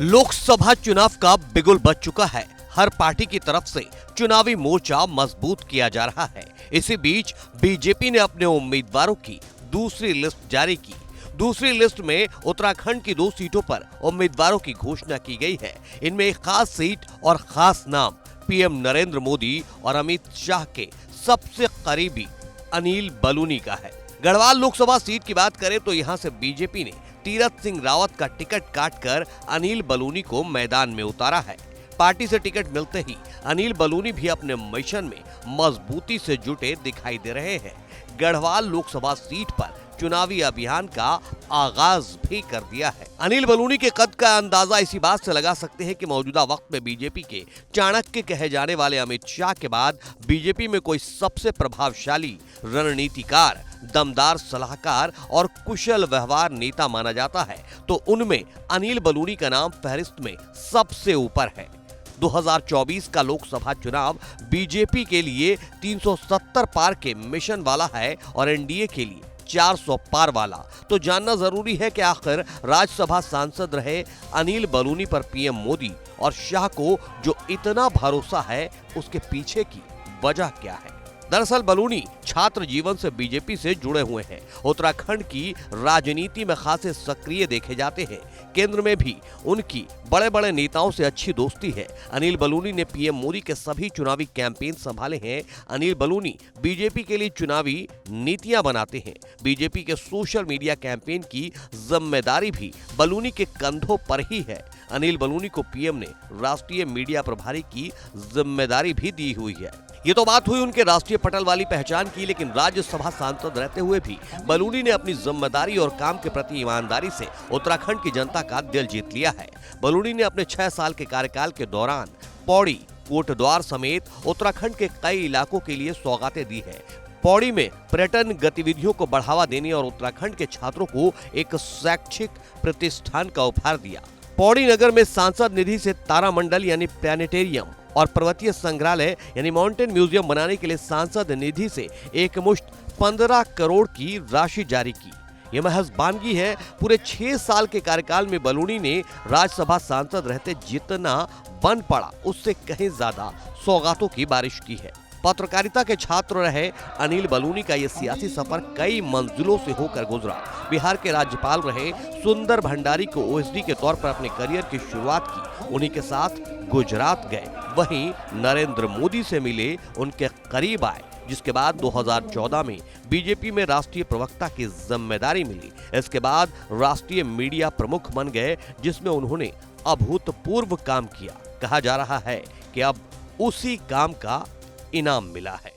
लोकसभा चुनाव का बिगुल बज चुका है। हर पार्टी की तरफ से चुनावी मोर्चा मजबूत किया जा रहा है। इसी बीच बीजेपी ने अपने उम्मीदवारों की दूसरी लिस्ट जारी की। दूसरी लिस्ट में उत्तराखंड की 2 सीटों पर उम्मीदवारों की घोषणा की गई है। इनमें एक खास सीट और खास नाम पीएम नरेंद्र मोदी और अमित शाह के सबसे करीबी अनिल बलूनी का है। गढ़वाल लोकसभा सीट की बात करें तो यहां से बीजेपी ने तीरथ सिंह रावत का टिकट काटकर अनिल बलूनी को मैदान में उतारा है। पार्टी से टिकट मिलते ही अनिल बलूनी भी अपने मिशन में मजबूती से जुटे दिखाई दे रहे हैं। गढ़वाल लोकसभा सीट पर चुनावी अभियान का आगाज भी कर दिया है। अनिल बलूनी के कद का अंदाजा इसी बात से लगा सकते हैं कि मौजूदा वक्त में बीजेपी के चाणक्य कहे जाने वाले अमित शाह के बाद बीजेपी में कोई सबसे प्रभावशाली रणनीतिकार, दमदार सलाहकार और कुशल व्यवहार नेता माना जाता है तो उनमें अनिल बलूनी का नाम फहरिस्त में सबसे ऊपर है। 2024 का लोकसभा चुनाव बीजेपी के लिए 370 पार के मिशन वाला है और एनडीए के लिए 400 पार वाला। तो जानना जरूरी है कि आखिर राज्यसभा सांसद रहे अनिल बलूनी पर पीएम मोदी और शाह को जो इतना भरोसा है उसके पीछे की वजह क्या है। दरअसल बलूनी छात्र जीवन से बीजेपी से जुड़े हुए हैं। उत्तराखंड की राजनीति में खासे सक्रिय देखे जाते हैं। केंद्र में भी उनकी बड़े बड़े नेताओं से अच्छी दोस्ती है। अनिल बलूनी ने पीएम मोदी के सभी चुनावी कैंपेन संभाले हैं। अनिल बलूनी बीजेपी के लिए चुनावी नीतियां बनाते हैं। बीजेपी के सोशल मीडिया कैंपेन की जिम्मेदारी भी बलूनी के कंधों पर ही है। अनिल बलूनी को पीएम ने राष्ट्रीय मीडिया प्रभारी की जिम्मेदारी भी दी हुई है। ये तो बात हुई उनके राष्ट्रीय पटल वाली पहचान की, लेकिन राज्यसभा सांसद रहते हुए भी बलूनी ने अपनी जिम्मेदारी और काम के प्रति ईमानदारी से उत्तराखंड की जनता का दिल जीत लिया है। बलूनी ने अपने 6 साल के कार्यकाल के दौरान पौड़ी, कोटद्वार समेत उत्तराखंड के कई इलाकों के लिए सौगातें दी है। पौड़ी में पर्यटन गतिविधियों को बढ़ावा देने और उत्तराखंड के छात्रों को एक शैक्षिक प्रतिष्ठान का उपहार दिया। पौड़ी नगर में सांसद निधि से तारामंडल यानी प्लैनेटेरियम और पर्वतीय संग्रहालय यानी माउंटेन म्यूजियम बनाने के लिए सांसद निधि से एक मुश्त 15 करोड़ की राशि जारी की। यह महज बानगी है। पूरे 6 साल के कार्यकाल में बलूनी ने राज्यसभा सांसद रहते जितना बन पड़ा उससे कहीं ज्यादा सौगातों की बारिश की है। पत्रकारिता के छात्र रहे अनिल बलूनी का यह सियासी सफर कई मंजिलों से होकर गुजरा। बिहार के राज्यपाल रहे सुंदर भंडारी को ओएसडी के तौर पर अपने करियर की शुरुआत की। उन्हीं के साथ गुजरात गए, वहीं नरेंद्र मोदी से मिले, उनके करीब आए, जिसके बाद 2014 में बीजेपी में राष्ट्रीय प्रवक्ता की जिम्मेदारी मिली। इसके बाद राष्ट्रीय मीडिया प्रमुख बन गए, जिसमें उन्होंने अभूतपूर्व काम किया। कहा जा रहा है कि अब उसी काम का इनाम मिला है।